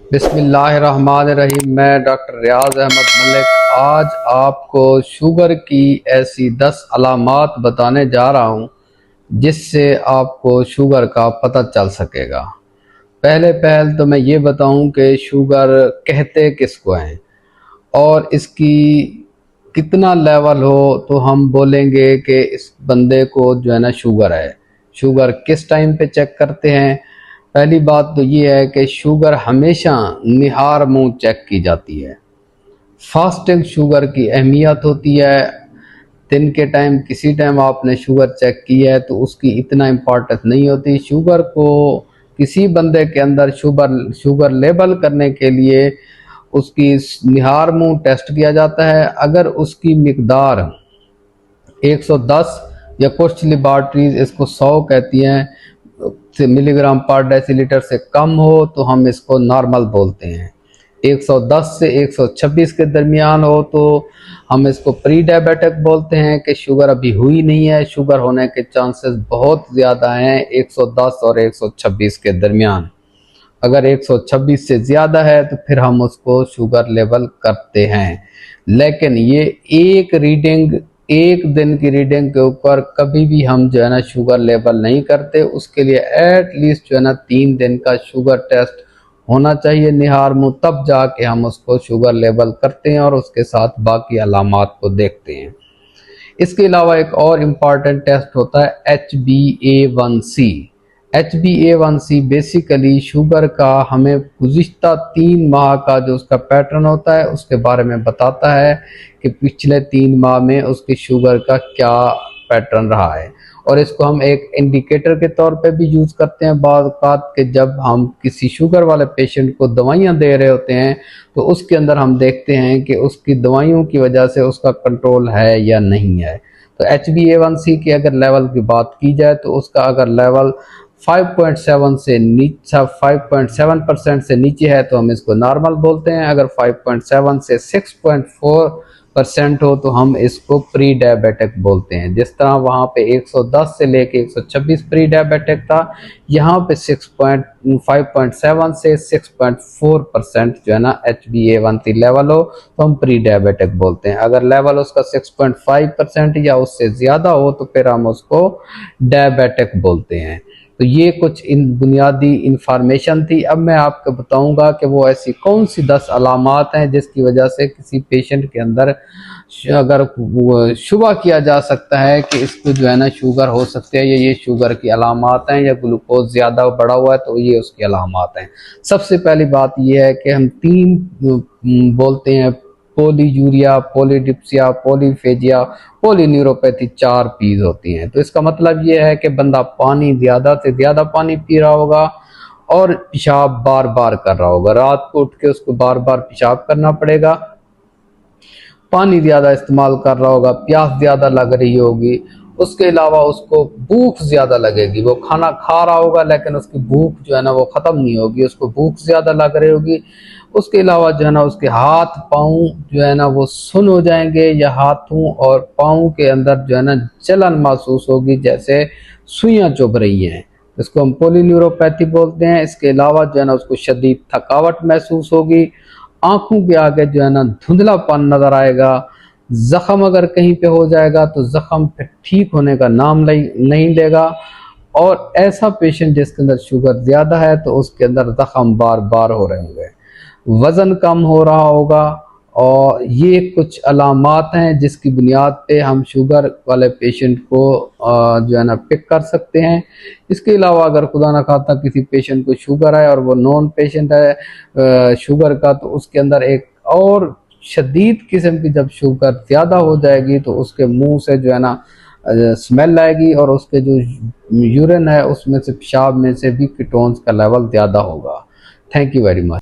बिस्मिल्लाहिर्रहमानिर्रहीम। मैं डॉक्टर रियाज अहमद मलिक आज आपको शुगर की ऐसी 10 अलामात बताने जा रहा हूँ जिससे आपको शुगर का पता चल सकेगा। पहल तो मैं ये बताऊँ कि शुगर कहते किसको हैं और इसकी कितना लेवल हो तो हम बोलेंगे कि इस बंदे को जो है ना शुगर है। शुगर किस टाइम पे चेक करते हैं? पहली बात तो ये है कि शुगर हमेशा निहार मुंह चेक की जाती है। फास्टिंग शुगर की अहमियत होती है। दिन के टाइम किसी टाइम आपने शुगर चेक की है तो उसकी इतना इम्पोर्टेंस नहीं होती। शुगर को किसी बंदे के अंदर शुगर लेवल करने के लिए उसकी निहार मुंह टेस्ट किया जाता है। अगर उसकी मिकदार 110 या कुछ लेबॉर्ट्रीज इसको 100 कहती हैं मिलीग्राम पर डेसीलीटर से कम हो तो हम इसको नॉर्मल बोलते हैं। 110 से 126 के दरमियान हो तो हम इसको प्री डायबिटिक बोलते हैं कि शुगर अभी हुई नहीं है। शुगर होने के चांसेस बहुत ज़्यादा हैं 110 और 126 के दरमियान। अगर 126 से ज़्यादा है तो फिर हम उसको शुगर लेवल करते हैं। लेकिन ये एक दिन की रीडिंग के ऊपर कभी भी हम जो है ना शुगर लेवल नहीं करते। उसके लिए एट लीस्ट जो है ना 3 दिन का शुगर टेस्ट होना चाहिए निहार मुंह, तब जाके हम उसको शुगर लेवल करते हैं और उसके साथ बाकी अलामात को देखते हैं। इसके अलावा एक और इम्पॉर्टेंट टेस्ट होता है HbA1c। HbA1c बेसिकली शुगर का हमें गुज़िश्ता 3 माह का जो उसका पैटर्न होता है उसके बारे में बताता है कि पिछले 3 माह में उसकी शुगर का क्या पैटर्न रहा है। और इसको हम एक इंडिकेटर के तौर पे भी यूज़ करते हैं बाद बात के जब हम किसी शुगर वाले पेशेंट को दवाइयाँ दे रहे होते हैं तो उसके अंदर हम देखते हैं कि उसकी दवाइयों की वजह से उसका कंट्रोल है या नहीं है। तो HbA1c की अगर लेवल की बात की जाए तो उसका अगर लेवल 5.7 से नीचे 5.7% से नीचे है तो हम इसको नॉर्मल बोलते हैं। अगर 5.7 से 6.4% हो तो हम इसको प्री डायबिटिक बोलते हैं। जिस तरह वहाँ पे 110 से लेके 126 प्री डायबिटिक था, यहाँ पे 5.7 से 6.4% जो है ना HbA1c लेवल हो तो हम प्री डायबिटिक बोलते हैं। अगर लेवल उसका 6.5% या उससे ज़्यादा हो तो फिर हम उसको डायबिटिक बोलते हैं। तो ये कुछ इन बुनियादी इंफॉर्मेशन थी। अब मैं आपको बताऊंगा कि वो ऐसी कौन सी 10 अलामात हैं जिसकी वजह से किसी पेशेंट के अंदर अगर शुबा किया जा सकता है कि इसको जो है ना शुगर हो सकती है, ये शुगर की अलामात हैं, या ग्लूकोज ज़्यादा बढ़ा हुआ है तो ये उसकी अलामात हैं। सबसे पहली बात ये है कि हम 3 बोलते हैं पोलीयूरिया, पोलीडिप्सिया, पॉलीफेजिया, पोलीन्यूरोपैथी, 4 पीज होती हैं। तो इसका मतलब ये है कि बंदा पानी ज़्यादा से ज़्यादा पानी पी रहा होगा और पेशाब बार बार कर रहा होगा। रात को उठ के उसको बार बार पेशाब करना पड़ेगा, पानी ज़्यादा इस्तेमाल कर रहा होगा, प्यास ज़्यादा लग रही होगी, उसके अलावा उसको भूख ज़्यादा लगेगी। वो खाना खा रहा होगा लेकिन उसकी भूख जो है ना वो ख़त्म नहीं होगी, उसको भूख ज़्यादा लग रही होगी। उसके अलावा जो है ना उसके हाथ पाँव जो है ना वो सुन्न हो जाएंगे, या हाथों और पाँव के अंदर जो है ना जलन महसूस होगी जैसे सुइयाँ चुभ रही हैं। इसको हम पोलीन्यूरोपैथी बोलते हैं। इसके अलावा जो है ना उसको शदीद थकावट महसूस होगी, आंखों के आगे जो है ना धुंधलापन नज़र आएगा। ज़ख़म अगर कहीं पे हो जाएगा तो ज़ख़म फिर ठीक होने का नाम नहीं लेगा। और ऐसा पेशेंट जिसके अंदर शुगर ज़्यादा है तो उसके अंदर ज़ख़म बार बार हो रहे होंगे, वज़न कम हो रहा होगा। और ये कुछ अलामात हैं जिसकी बुनियाद पे हम शुगर वाले पेशेंट को जो है ना पिक कर सकते हैं। इसके अलावा अगर खुदा न खास्ता किसी पेशेंट को शुगर है और वो नॉन पेशेंट है शुगर का, तो उसके अंदर एक और शदीद किस्म की जब शुगर ज़्यादा हो जाएगी तो उसके मुंह से जो है ना स्मेल आएगी और उसके जो यूरिन है उसमें से, पेशाब में से भी कीटोन्स का लेवल ज़्यादा होगा। Thank you very much.